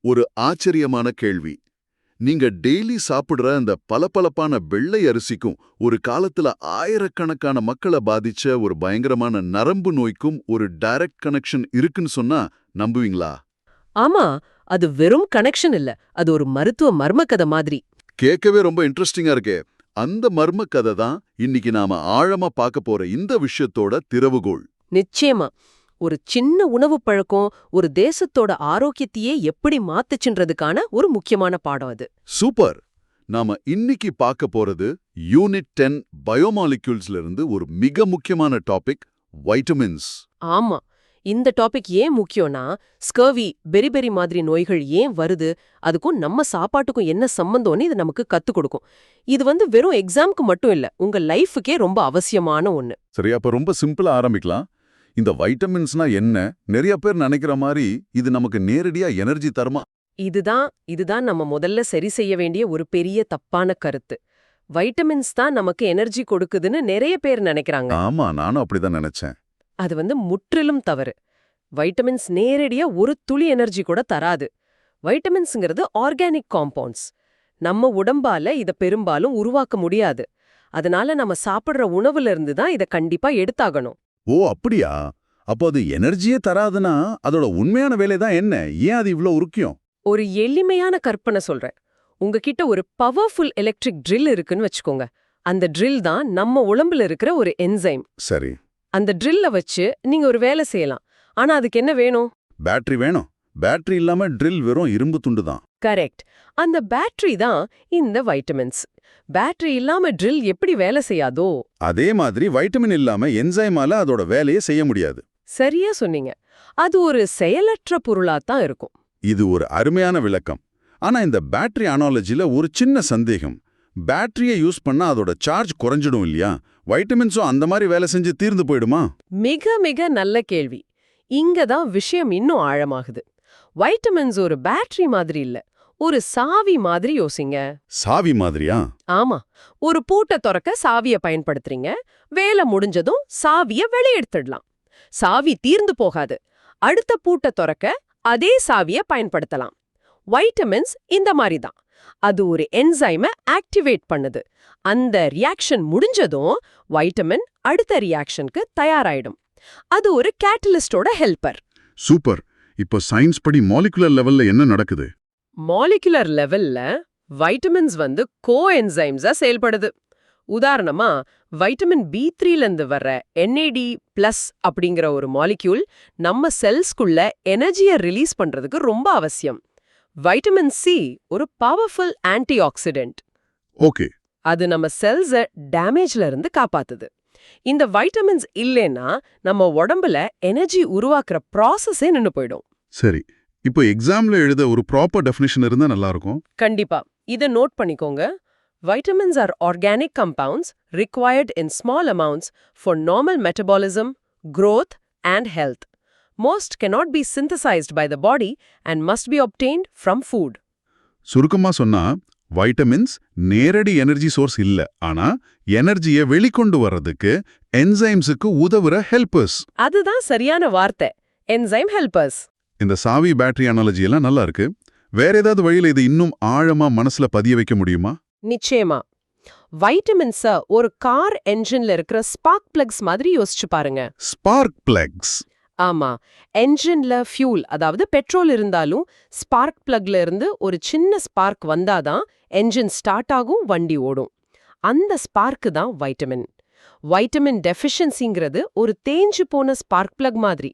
ஒரு ஆச்சரியமான கேள்வி. நீங்க டெய்லி சாப்பிடுற அந்த பளபளப்பான வெள்ளை அரிசிக்கும் ஒரு காலத்துல ஆயிரக்கணக்கான மக்களை பாதிச்ச ஒரு பயங்கரமான நரம்பு நோய்க்கும் ஒரு டைரக்ட் கனெக்ஷன் இருக்குன்னு சொன்னா நம்புவீங்களா? ஆமா, அது வெறும் கனெக்ஷன் இல்ல, அது ஒரு மருத்துவ மர்ம கதை மாதிரி. கேட்கவே ரொம்ப இன்ட்ரெஸ்டிங்கா இருக்கே. அந்த மர்ம கதை தான் இன்னைக்கு நாம ஆழமா பார்க்க போற இந்த விஷயத்தோட திறவுகோல். நிச்சயமா. ஒரு சின்ன உணவு பழக்கம் ஒரு தேசத்தோட ஆரோக்கியத்தையே எப்படி மாத்துச்சுன்றதுக்கான ஒரு முக்கியமான பாடம் அது. சூப்பர். நாம இன்னைக்கு பார்க்க போறது யூனிட் 10 பயோமாலிக்யூல்ஸ்ல இருந்து ஒரு மிக முக்கியமான டாபிக், வைட்டமின்ஸ். ஆமா, இந்த டாபிக் ஏன் முக்கியம்னா, ஸ்கர்வி, பெரிபெரி மாதிரி நோய்கள் ஏன் வருது, அதுக்கும் நம்ம சாப்பாட்டுக்கும் என்ன சம்பந்தம்னு இது நமக்கு கத்துக் கொடுக்கும். இது வெறும் எக்ஸாம்க்கு மட்டும் இல்ல, உங்க லைஃபுக்கே ரொம்ப அவசியமான ஒண்ணு. சரி, அப்ப ரொம்ப சிம்பிளா ஆரம்பிக்கலாம். இந்த வைட்டமின்ஸ்னா என்ன? நிறைய பேர் நினைக்கிற மாதிரி இது நமக்கு நேரடியா எனர்ஜி தருமா? இதுதான் நம்ம முதல்ல சரி செய்ய வேண்டிய ஒரு பெரிய தப்பான கருத்து. வைட்டமின்ஸ் தான் நமக்கு எனர்ஜி கொடுக்குதுன்னு நிறைய பேர் நினைக்கிறாங்க. ஆமா, நானும் அப்படிதான் நினைச்சேன். அது முற்றிலும் தவறு. வைட்டமின்ஸ் நேரடியா ஒரு துளி எனர்ஜி கூட தராது. வைட்டமின்ஸ்ங்கிறது ஆர்கானிக் காம்பவுண்ட்ஸ். நம்ம உடம்பால இத பெரும்பாலும் உருவாக்க முடியாது. அதனால நம்ம சாப்பிடுற உணவுல இருந்து தான் இத கண்டிப்பா எடுத்தாகணும். ஓ, அப்படியா? அப்போ அது எனர்ஜியே தராதுன்னா அதோட உண்மையான வேலை தான் என்ன? ஏன் அது இவ்ளோ முக்கியம்? ஒரு எளிமையான கற்பனை சொல்றேன். உங்ககிட்ட ஒரு பவர்ஃபுல் எலக்ட்ரிக் ட்ரில் இருக்குன்னு வச்சுக்கோங்க. அந்த ட்ரில் தான் நம்ம உடம்புல இருக்கிற ஒரு என்சைம். சரி. அந்த ட்ரில்ல வச்சு நீங்க ஒரு வேலை செய்யலாம். ஆனா அதுக்கு என்ன வேணும்? பேட்டரி வேணும். பேட்டரி இல்லாம ட்ரில் வெறும் இரும்பு துண்டு தான். கரெக்ட். அந்த பேட்டரி தான் இந்த வைட்டமின்ஸ். பேட்டரி இல்லாம ட்ரில் எப்படி வேலை செய்யாதோ அதே மாதிரி வைட்டமின் இல்லாம என்சைமால அதோட வேலையை செய்ய முடியாது. சரியா சொன்னீங்க. அது ஒரு செயலற்ற பொருளாத்தான் இருக்கும். இது ஒரு அருமையான விளக்கம். ஆனா இந்த பேட்டரி அனாலஜில ஒரு சின்ன சந்தேகம். பேட்டரியை யூஸ் பண்ணா அதோட சார்ஜ் குறைஞ்சிடும் இல்லையா? வைட்டமின்ஸும் அந்த மாதிரி வேலை செஞ்சு தீர்ந்து போயிடுமா? மிக மிக நல்ல கேள்வி. இங்க தான் விஷயம் இன்னும் ஆழமாகுது. வைட்டமின்ஸ் ஒரு பேட்டரி மாதிரி இல்ல, ஒரு சாவி மாதிரி யோசிங்க. சாவி மாதிரியா? ஆமா, ஒரு பூட்டை திறக்க சாவிய பயன்படுத்துறீங்க. வேலை முடிஞ்சதும் சாவிய வெளியெடுத்துடலாம். சாவி தீர்ந்து போகாது. அடுத்த பூட்டை திறக்க அதே சாவிய பயன்படுத்தலாம். வைட்டமின்ஸ் இந்த மாதிரி தான். அது ஒரு என்சைமை ஆக்டிவேட் பண்ணுது. அந்த ரியாக்ஷன் முடிஞ்சதும் வைட்டமின் அடுத்த ரியாக்ஷனுக்கு தயாராயிடும். அது ஒரு கேட்டலிஸ்டோட ஹெல்ப்பர். சூப்பர். இப்போ சயின்ஸ் படி மாலிகுலர் லெவல்ல என்ன நடக்குது? மாலிகுலர் லெவல்ல வைட்டமின்ஸ் கோ என்சைம்ஸா செயல்படுது. உதாரணமா, வைட்டமின் B3ல இருந்து வர்ற NAD+ அப்படிங்கிற ஒரு மாலிக்யூல் நம்ம செல்ஸ்குள்ள எனர்ஜியை ரிலீஸ் பண்றதுக்கு ரொம்ப அவசியம். வைட்டமின் C ஒரு பவர்ஃபுல் ஆன்டி ஆக்சிடென்ட். ஓகே. அது நம்ம செல்ஸை டேமேஜ்ல இருந்து காப்பாத்துது. இந்த வைட்டமின்ஸ் இல்லைன்னா நம்ம உடம்புல எனர்ஜி உருவாக்குற ப்ராசஸே நின்னு போயிடும். சரி, இப்போ எக்ஸாம்ல எழுத ஒரு ப்ராப்பர் டெஃபினிஷன் இருந்தா நல்லா இருக்கும். கண்டிப்பா இத நோட் பண்ணிக்கோங்க. Vitamins are organic compounds required in small amounts for normal metabolism, growth, and health. Most cannot be synthesized by the body and must be obtained from food. சுருக்கமா சொன்னா, வைட்டமின்ஸ் நேரடி energy source இல்ல, ஆனா எனர்ஜியை வெளிக்கொண்டு வர்றதுக்கு என்சைம்ஸுக்கு உதவுற ஹெல்பர்ஸ். அதுதான் சரியான வார்த்தை, என்சைம் ஹெல்பர்ஸ். இந்த சாவி பேட்டரி அனாலஜி எல்லாம் நல்லா இருக்கு. வேற ஏதாவது வழியில இது இன்னும் ஆழமா மனசுல பதிய வைக்க முடியுமா? நிச்சயமா. வைட்டமின்ஸ ஒரு கார் என்ஜின்ல இருக்கிற ஸ்பார்க் பிளக்ஸ் மாதிரி யோசிச்சு பாருங்க. Spark plugs? ஆமா, என்ஜின்ல ஃபியூல், அதாவது பெட்ரோல் இருந்தாலும் ஸ்பார்க் பிளக்ல இருந்து ஒரு சின்ன ஸ்பார்க் வந்தாதான் என்ஜின் ஸ்டார்ட் ஆகும், வண்டி ஓடும். அந்த ஸ்பார்க்கு தான் வைட்டமின். வைட்டமின் டெஃபிஷியன்சிங்கிறது ஒரு தேஞ்சு போன ஸ்பார்க் பிளக் மாதிரி.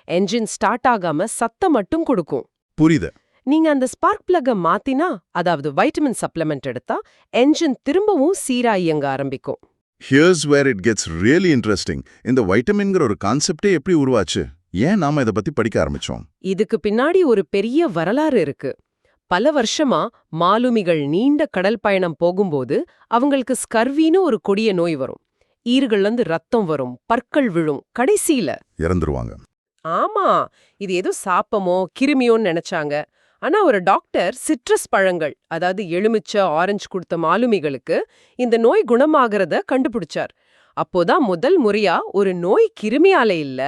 என்ஜின் ஸ்டார்ட் ஆகாம சத்தம் மட்டும் கொடுக்கும். புரியுது. நீங்க அந்த ஸ்பார்க் பிளக்க மாத்தினா, அதாவது வைட்டமின் சப்ளிமெண்ட் எடுத்தா, என்ஜின் திரும்பவும் சீரா இயங்க ஆரம்பிக்கும். Here's where it gets really interesting. இந்த வைட்டமின்ங்கிற ஒரு கான்செப்டே எப்படி உருவாச்சு? ஏன் நாம இத பத்தி படிக்க ஆரம்பிச்சோம்? இதுக்கு பின்னாடி ஒரு பெரிய வரலாறு இருக்கு. பல வருஷமா மாலுமிகள் நீண்ட கடல் பயணம் போகும்போது அவங்களுக்கு ஸ்கர்வின்னு ஒரு கொடிய நோய் வரும். ஈறுகள்ல இருந்து ரத்தம் வரும், பற்கள் விழும், கடைசியில இறந்துருவாங்க. ஆமா, இது ஏதோ சாப்பமோ கிருமியோன்னு நினைச்சாங்க. ஆனா ஒரு டாக்டர் சிட்ரஸ் பழங்கள், அதாவது எலுமிச்சை, ஆரஞ்சு கொடுத்த மாலுமிகளுக்கு இந்த நோய் குணமாகறத கண்டுபிடிச்சார். அப்போதான் முதல் முறையா ஒரு நோய் கிருமியால இல்ல,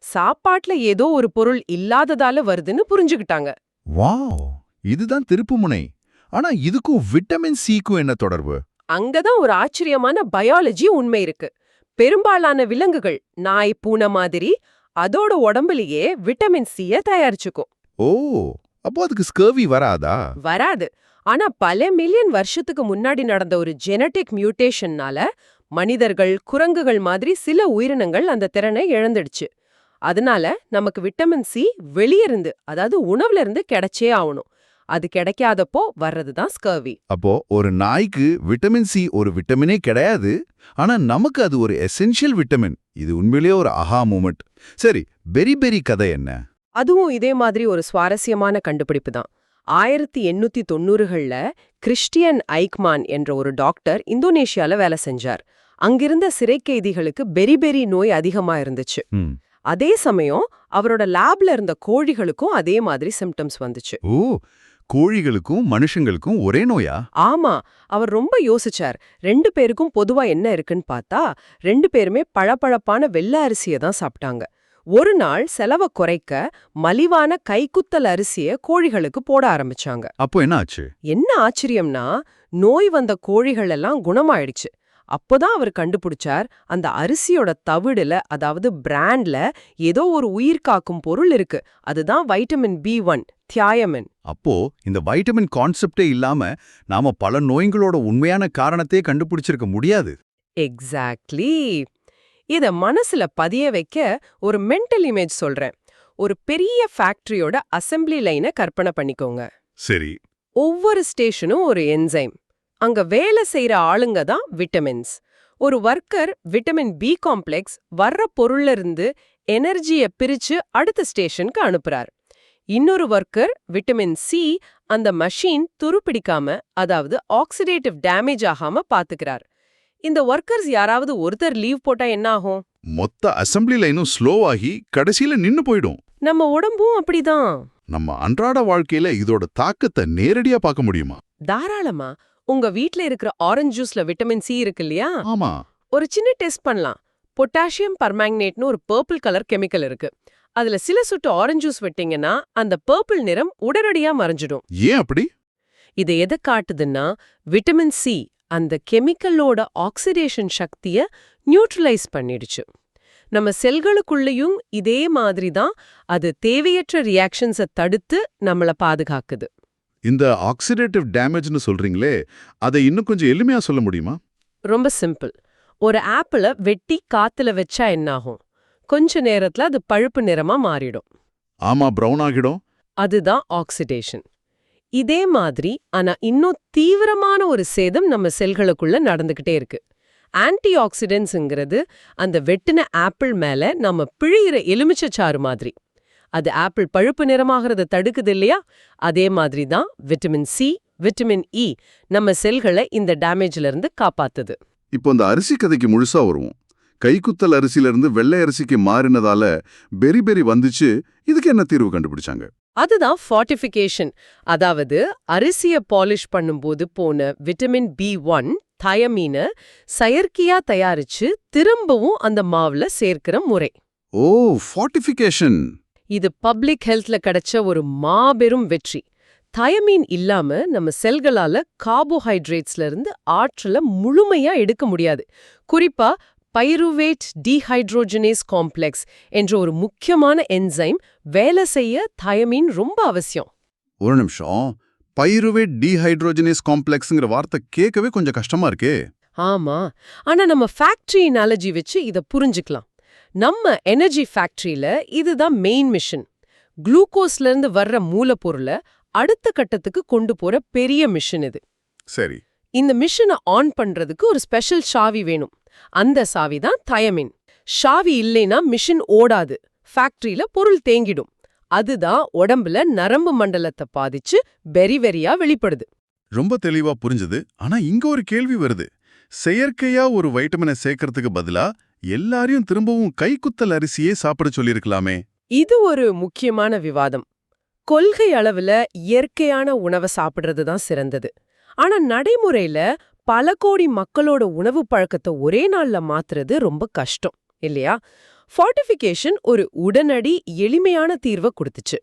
சாப்பாட்டுல ஏதோ ஒரு பொருள் இல்லாததால வருதுன்னு புரிஞ்சுக்கிட்டாங்க. வாவ், இதுதான் திருப்புமுனை. ஆனா இதுக்கும் விட்டமின் சிக்கும் என்ன தொடர்பு? அங்கதான் ஒரு ஆச்சரியமான பயாலஜி உண்மை இருக்கு. பெரும்பாலான விலங்குகள், நாய், பூனை மாதிரி அதோட உடம்புலயே விட்டமின் சிய தயாரிச்சுக்கும். ஓ, அப்போ அதுக்கு ஸ்கர்வி வராதா? வராது. ஆனா பல மில்லியன் வருஷத்துக்கு முன்னாடி நடந்த ஒரு ஜெனடிக் மியூட்டேஷன்னால மனிதர்கள், குரங்குகள் மாதிரி சில உயிரினங்கள் அந்த திறனை இழந்துடுச்சு. அதனால நமக்கு விட்டமின் சி வெளியிருந்து, அதாவது உணவுல இருந்து கிடைச்சே ஆகணும். அது கிடைக்காதப்போ வர்றதுதான் ஸ்கர்வி. அப்போ ஒரு நாய்க்கு விட்டமின் சி ஒரு விட்டமினே கிடையாது, ஆனா நமக்கு அது ஒரு எசென்ஷியல் விட்டமின். இது உண்மையிலேயே ஒரு ஆஹா மூமெண்ட். சரி, பெரி பெரி கதை என்ன? அதுவும் இதே மாதிரி ஒரு சுவாரஸ்யமான கண்டுபிடிப்பு தான். 1890கள்ல கிறிஸ்டியன் ஐக்மான் என்ற ஒரு டாக்டர் இந்தோனேஷியால வேலை செஞ்சார். அங்கிருந்த சிறை கைதிகளுக்கு பெரிபெரி நோய் அதிகமா இருந்துச்சு. அதே சமயம் அவரோட லேப்ல இருந்த கோழிகளுக்கும் அதே மாதிரி சிம்டம்ஸ் வந்துச்சு. ஓ, கோழிகளுக்கும் மனுஷங்களுக்கும் ஒரே நோயா? ஆமா, அவர் ரொம்ப யோசிச்சார். 2 பேருக்கும் பொதுவா என்ன இருக்குன்னு பார்த்தா 2 பேருமே பளபளப்பான வெள்ளை அரிசியை தான் சாப்பிட்டாங்க. ஒரு நாள் செலவை குறைக்க மலிவான கைக்குத்தல் அரிசிய கோழிகளுக்கு போட ஆரம்பிச்சாங்க. அப்போ என்ன ஆச்சு? என்ன ஆச்சரியம்னா, நோய் வந்த கோழிகள் எல்லாம் குணமாயிடுச்சு. அப்போதான் அவர் கண்டுபிடிச்சார், அந்த அரிசியோட தவிடுல, அதாவது பிராண்ட்ல ஏதோ ஒரு உயிர் காக்கும் பொருள் இருக்கு. அதுதான் வைட்டமின் B1, தியாயமின். அப்போ இந்த வைட்டமின் கான்செப்டே இல்லாம நாம பல நோய்களோட உண்மையான காரணத்தையே கண்டுபிடிச்சிருக்க முடியாது. எக்ஸாக்ட்லி. இத மனசுல பதிய வைக்க ஒரு மென்டல் இமேஜ் சொல்றேன். ஒரு பெரிய ஃபேக்டரியோட அசெம்பிளி லைனை கற்பனை பண்ணிக்கோங்க. சரி. ஒவ்வொரு ஸ்டேஷனும் ஒரு என்சைம். அங்க வேலை செய்யற ஆளுங்க தான் விட்டமின்ஸ். ஒரு வர்க்கர் விட்டமின் பி காம்ப்ளெக்ஸ் வர்ற பொருள்ல இருந்து எனர்ஜிய பிரிச்சு அடுத்த ஸ்டேஷனுக்கு அனுப்புறார். இன்னொரு வர்க்கர் விட்டமின் சி அந்த மெஷின் துருப்பிடிக்காம, அதாவது ஆக்சிடேட்டிவ் டேமேஜ் ஆகாம பாத்துக்கிறார். இந்த ஒர்க்கர்ஸ் யாராவது ஒருத்தர் லீவ் போட்டா என்ன ஆகும்? மொத்த அசெம்பிளி லைனும் ஸ்லோவாகி கடைசியில நின்னு போயிடும். நம்ம உடம்பும் அப்படிதான். நம்ம அன்றாட வாழ்க்கையில இதோட தாக்கத்தை நேரடியா பார்க்க முடியுமா? தாராளமா. உங்க வீட்ல இருக்கிற ஆரஞ்சு ஜூஸ்ல விட்டமின் சி இருக்கு இல்லையா? ஆமா. ஒரு சின்ன டெஸ்ட் பண்ணலாம். பொட்டாசியம் பர்மாங்கனேட்னு ஒரு பர்பிள் கலர் கெமிக்கல் இருக்கு. அதுல சில சொட்டு ஆரஞ்சு ஜூஸ் விட்டீங்கன்னா அந்த பர்பிள் நிறம் உடனடியா மறைஞ்சிடும். ஏன் அப்படி? இது எதை காட்டுதுன்னா, விட்டமின் சி அந்த கெமிக்கலோட ஆக்சிடேஷன் சக்திய நியூட்ரலைஸ் பண்ணிடுச்சு. நம்ம செல்களுக்குள்ளேயும் இதே மாதிரி தான் அது தேவையற்ற ரியாக்ஷன்ஸை தடுத்து நம்மள பாதுகாக்குது. இந்த ஆக்சிடேட்டிவ் டேமேஜ்னு சொல்றீங்களே, அதை இன்னும் கொஞ்சம் எளிமையா சொல்ல முடியுமா? ரொம்ப சிம்பிள். ஒரு ஆப்பிள வெட்டி காத்துல வச்சா என்னாகும்? கொஞ்ச நேரத்துல அது பழுப்பு நிறமா மாறிடும். ஆமா, பிரவுன் ஆகிடும். அதுதான் ஆக்சிடேஷன். இதே மாதிரி ஆனா இன்னும் தீவிரமான ஒரு சேதம் நம்ம செல்களுக்குள்ள நடந்துகிட்டே இருக்கு. ஆன்டி ஆக்சிடென்ட்ஸ்ங்கிறது அந்த வெட்டின ஆப்பிள் மேல நம்ம பிழியிற எலுமிச்சைச்சாறு மாதிரி. அது ஆப்பிள் பழுப்பு நிறமாகறத தடுக்குது இல்லையா? அதே மாதிரி தான் விட்டமின் சி, விட்டமின் இ நம்ம செல்களை இந்த டேமேஜ்ல இருந்து காப்பாத்துது. இப்போ இந்த அரிசி கதைக்கு முழுசா வருவோம். கைக்குத்தல் அரிசியிலிருந்து வெள்ளை அரிசிக்கு மாறினதால பெரி பெரி வந்துச்சு. இதுக்கு என்ன தீர்வு கண்டுபிடிச்சாங்க? அதுதான் ஃபார்ட்டிஃபிகேஷன். அதாவது அரிசிய பாலிஷ் பண்ணும்போது போன விட்டமின் B1, தயமீனை செயற்கையா தயாரிச்சு திரும்பவும் அந்த மாவுல சேர்க்கிற முறை. ஓ, ஃபார்ட்டிஃபிகேஷன். இது பப்ளிக் ஹெல்த்ல கிடைச்ச ஒரு மாபெரும் வெற்றி. தயமீன் இல்லாம நம்ம செல்களால கார்போஹைட்ரேட்ஸ்ல இருந்து ஆற்றலை முழுமையா எடுக்க முடியாது. குறிப்பா பைருவேட் டீஹைட்ரோஜனேஸ் காம்ப்ளெக்ஸ் என்ற ஒரு முக்கியமான என்சைம் வேலை செய்ய தயமீன் ரொம்ப அவசியம். ஒரு நிமிஷம். பைருவேட் டீஹைட்ரோஜனேஸ் காம்ப்ளெக்ஸ்ங்கிற வார்த்தை கேட்கவே கொஞ்சம் கஷ்டமா இருக்கே. ஆமா, ஆனா நம்ம ஃபேக்டரி அனாலஜி வச்சு இத புரிஞ்சுக்கலாம். நம்ம எனர்ஜி ஃபேக்டரியில இதுதான் மெயின் மிஷன். குளுக்கோஸ்ல இருந்து வர்ற மூலப்பொருளை அடுத்த கட்டத்துக்கு கொண்டு போற பெரிய மிஷன் இது. சரி. இந்த மிஷனை ஆன் பண்றதுக்கு ஒரு ஸ்பெஷல் சாவி வேணும். அந்த சாவி தான் தயமின். சாவி இல்லைனா மிஷின் ஓடாது, ஃபேக்டரியில பொருள் தேங்கிடும். அதுதான் உடம்புல நரம்பு மண்டலத்தை பாதிச்சு வெறியா வெளிப்படுது. ரொம்ப தெளிவா புரிஞ்சுது. ஆனா இங்க ஒரு கேள்வி வருது. செயற்கையா ஒரு வைட்டமினை சேர்க்கறதுக்கு பதிலா எல்லாரையும் திரும்பவும் கைக்குத்தல் அரிசியே சாப்பிட சொல்லிருக்கலாமே. இது ஒரு முக்கியமான விவாதம். கொள்கை அளவுல இயற்கையான உணவை சாப்பிடுறது தான் சிறந்தது. ஆனா நடைமுறையில பல கோடி மக்களோட உணவு பழக்கத்தை ஒரே நாள்ல மாத்துறது ரொம்ப கஷ்டம் இல்லையா? ஃபார்ட்டிஃபிகேஷன் ஒரு உடனடி எளிமையான தீர்வை கொடுத்துச்சு.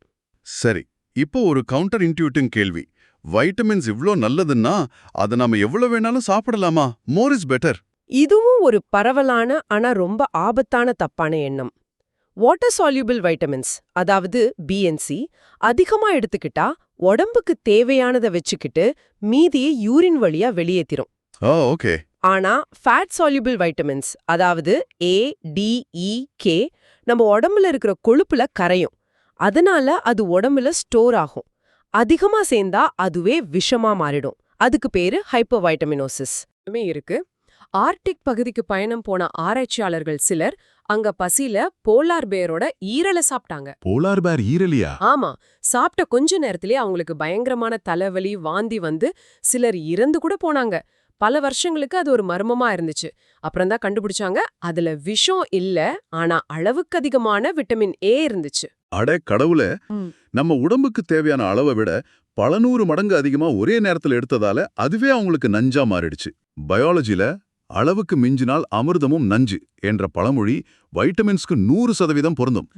சரி, இப்போ ஒரு கவுண்டர் இன்ட்யூட்டிவ் கேள்வி. வைட்டமின்ஸ் இவ்ளோ நல்லதுன்னா அதை நாம எவ்வளவு வேணாலும் சாப்பிடலாமா? More is better. இதுவும் ஒரு பரவலான ஆனா ரொம்ப ஆபத்தான தப்பான எண்ணம். வாட்டர் சால்யூபிள் வைட்டமின்ஸ், அதாவது பிஎன்சி, அதிகமா எடுத்துக்கிட்டா உடம்புக்கு தேவையானதை வச்சுக்கிட்டு மீதியை யூரின் வழியா வெளியேத்திரும். ஓகே. ஆனா ஃபேட் சால்யூபிள் வைட்டமின்ஸ், அதாவது ஏ, டி, இ, கே, நம்ம உடம்புல இருக்கிற கொழுப்புல கரையும். அதனால அது உடம்புல ஸ்டோர் ஆகும். அதிகமா சேர்ந்தா அதுவே விஷமா மாறிடும். அதுக்கு பேரு ஹைப்போவைட்டமினோசிஸ் இருக்கு. ஆர்டிக் பகுதிக்கு பயணம் போன ஆராய்ச்சியாளர்கள் சிலர் அங்க பசியில போலார் பேரோட ஈரலை சாப்பிட்டாங்க. போலார் பேர் ஈரலியா? ஆமா, சாப்பிட்ட கொஞ்ச நேரத்திலே அவங்களுக்கு பயங்கரமான தலைவலி, வாந்தி வந்து சிலர் இறந்து கூட போனாங்க. பல வருஷங்களுக்கு அது ஒரு மர்மமா இருந்துச்சு. அப்புறம் தான் கண்டுபிடிச்சாங்க, அதுல விஷம் இல்ல, ஆனா அளவுக்கு அதிகமான விட்டமின் ஏ இருந்துச்சு. அட கடவுளே! நம்ம உடம்புக்கு தேவையான அளவை விட பல 100 மடங்கு அதிகமா ஒரே நேரத்துல எடுத்ததால அதுவே அவங்களுக்கு நஞ்சா மாறிடுச்சு. பயாலஜில அளவுக்கு மிஞ்சினால் அமிர்தமும் நஞ்சு என்ற பழமொழி வைட்டமின்ஸ்க்கு 100% பொருந்தும்.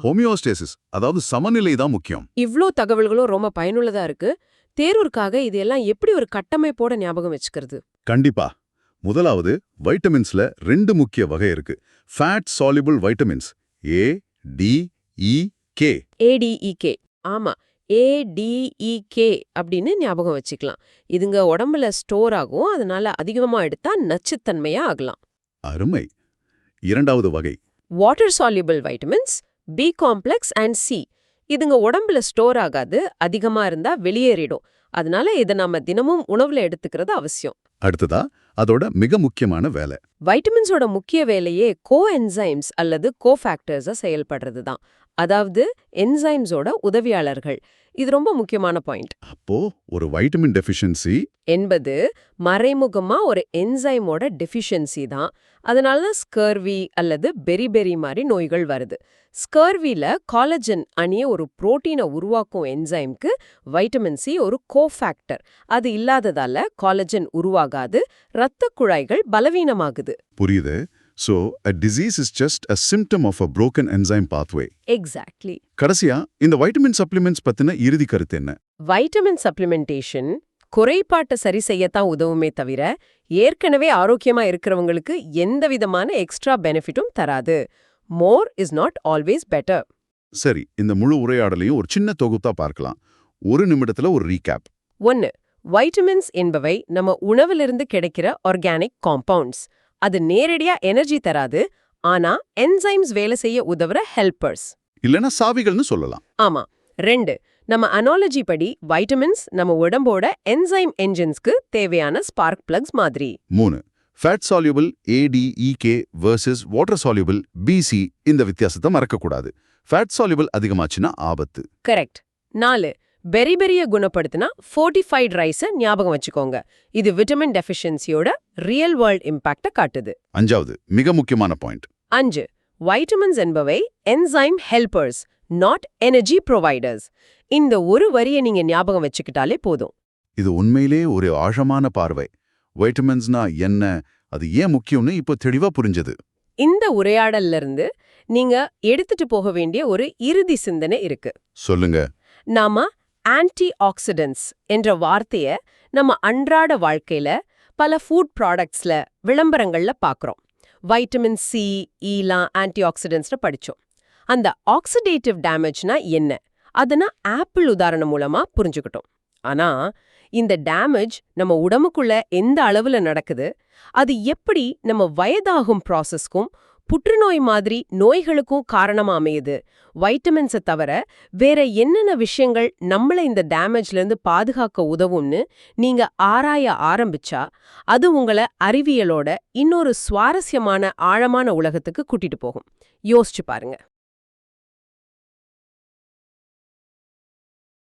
ஹோமியோஸ்டேசிஸ், அதாவது சமநிலை தான் முக்கியம். இவ்ளோ தகவல்களும் ரொம்ப பயனுள்ளதா இருக்கு. தேர்வுக்காக இதெல்லாம் எப்படி ஒரு கட்டமைப்போட ஞாபகம் வச்சுக்கிறது? கண்டிப்பா. முதலாவது, வைட்டமின்ஸ்ல 2 முக்கிய வகை இருக்கு. ஃபேட் சால்யுபிள் வைட்டமின்ஸ் ஏ, டி, இ, கே. ஏடிஇகே. ஆமா, ஏடிஇகே அப்படின்னு ஞாபகம் வச்சுக்கலாம். இதுங்க உடம்புல ஸ்டோர் ஆகும், அதனால அதிகமா எடுத்தா நச்சுத்தன்மையா ஆகலாம். அருமை. இரண்டாவது வகை water soluble vitamins B complex and C. இதுங்க உடம்புல ஸ்டோர் ஆகாது, அதிகமா இருந்தா வெளியேறிடும். அதனால இதை நாம தினமும் உணவுல எடுத்துக்கிறது அவசியம். அடுத்ததா அதோட மிக முக்கியமான வேலை. வைட்டமின்ஸோட முக்கிய வேலையே கோஎன்சைம்ஸ் அல்லது கோஃபாக்டர்ஸா செயல்படுறது தான். அதாவது என்சைம்ஸோட உதவியாளர்கள். இது ரொம்ப முக்கியமான பாயிண்ட். அப்போ ஒரு வைட்டமின் டெஃபிஷியன்சி என்பது மறைமுகமா ஒரு என்சைமோட டெஃபிஷியன்சி தான். அதனால தான் ஸ்கர்வி அல்லது பெரிபெரி மாதிரி நோய்கள் வருது. ஸ்கர்வில காலஜன் அணிய ஒரு புரோட்டீனை உருவாக்கும் என்சைம்க்கு வைட்டமின் சி ஒரு கோஃபாக்டர். அது இல்லாததால காலஜன் உருவாகாது, இரத்த குழாய்கள் பலவீனமாகுது. புரியுது. So, a disease is just a symptom of a broken enzyme pathway. Exactly. கடைசியா இந்த வைட்டமின் சப்ளிமெண்ட்ஸ் பத்தின இறுதி கருத்து என்ன? வைட்டமின் சப்ளிமெண்டேஷன் குறைபாட்டை சரி செய்யத்தான் உதவுமே தவிர ஏற்கனவே ஆரோக்கியமா இருக்கிறவங்களுக்கு எந்த விதமான எக்ஸ்ட்ரா பெனிஃபிட்டும் தராது. More is not always better. சரி, இந்த முழு உரையாடலையும் ஒரு சின்ன தொகுத்தா பார்க்கலாம். ஒரு நிமிடத்துல ஒரு ரீகேப். 1. வைட்டமின்ஸ் என்பவை நம்ம உணவிலிருந்து கிடைக்கிற ஆர்கானிக் காம்பவுண்ட்ஸ். அது நேரடியா எனர்ஜி தராது, ஆனா என்சைம்ஸ் வேலை செய்ய உதவுற ஹெல்பர்ஸ், இல்லனா சாவிகள்னு சொல்லலாம். ஆமா. 2. நம்ம அனாலஜி படி வைட்டமின்ஸ் நம்ம உடம்போட என்சைம் என்ஜின்ஸ்க்கு தேவையான ஸ்பார்க் பிளக்ஸ் மாதிரி. 3. Fat soluble ADEK versus water soluble BC. இந்த வித்தியாசத்தை மறக்கக்கூடாது. ஃபேட் சால்யுபிள் அதிகமாச்சுன்னா ஆபத்து. கரெக்ட். 4. பெரிபெரிய குணப்படுத்தினா ஃபோர்ட்டிஃபைட் ரைஸை ஞாபகம் வச்சுக்கோங்க. இது விட்டமின் டெஃபிஷியன்சியோட ரியல் வேர்ல்ட் இம்பாக்டை காட்டுது. 5. மிக முக்கியமான பாயிண்ட். 5. வைட்டமின்ஸ் என்பவை enzyme helpers, not energy providers. இந்த ஒரு வரியை நீங்க ஞாபகம் வச்சுக்கிட்டாலே போதும். இது உண்மையிலே ஒரு ஆழமான பார்வை. வைட்டமின்ஸ்னா என்ன, அது ஏன் முக்கியம்னு இப்போ தெளிவா புரிஞ்சது. இந்த உரையாடல்ல இருந்து நீங்க எடுத்துட்டு போக வேண்டிய ஒரு இறுதி சிந்தனை இருக்கு. சொல்லுங்க. நாம ஆன்டி ஆக்சிடென்ட்ஸ் என்ற வார்த்தைய நம்ம அன்றாட வாழ்க்கையில பல ஃபுட் ப்ராடக்ட்ஸ்ல விளம்பரங்கள்ல பார்க்கறோம். வைட்டமின் சி, ஈலாம் ஆன்டி ஆக்சிடென்ட்ஸ்னு படிச்சோம். அந்த ஆக்சிடேட்டிவ் டேமேஜ்னா என்ன, அதனா ஆப்பிள் உதாரணம் மூலமா புரிஞ்சுக்கிட்டோம். ஆனா இந்த டேமேஜ் நம்ம உடம்புக்குள்ள எந்த அளவுல நடக்குது, அது எப்படி நம்ம வயதாகும் ப்ராசஸ்க்கும் புற்றுநோய் மாதிரி நோய்களுக்கும் காரணமா அமையுது, வைட்டமின்ஸை தவிர வேற என்னென்ன விஷயங்கள் நம்மளை இந்த டேமேஜ்ல இருந்து பாதுகாக்க உதவும்னு நீங்க ஆராய ஆரம்பிச்சா அது உங்களை அறிவியலோட இன்னொரு சுவாரஸ்யமான ஆழமான உலகத்துக்கு கூட்டிட்டு போகும். யோசிச்சு பாருங்க.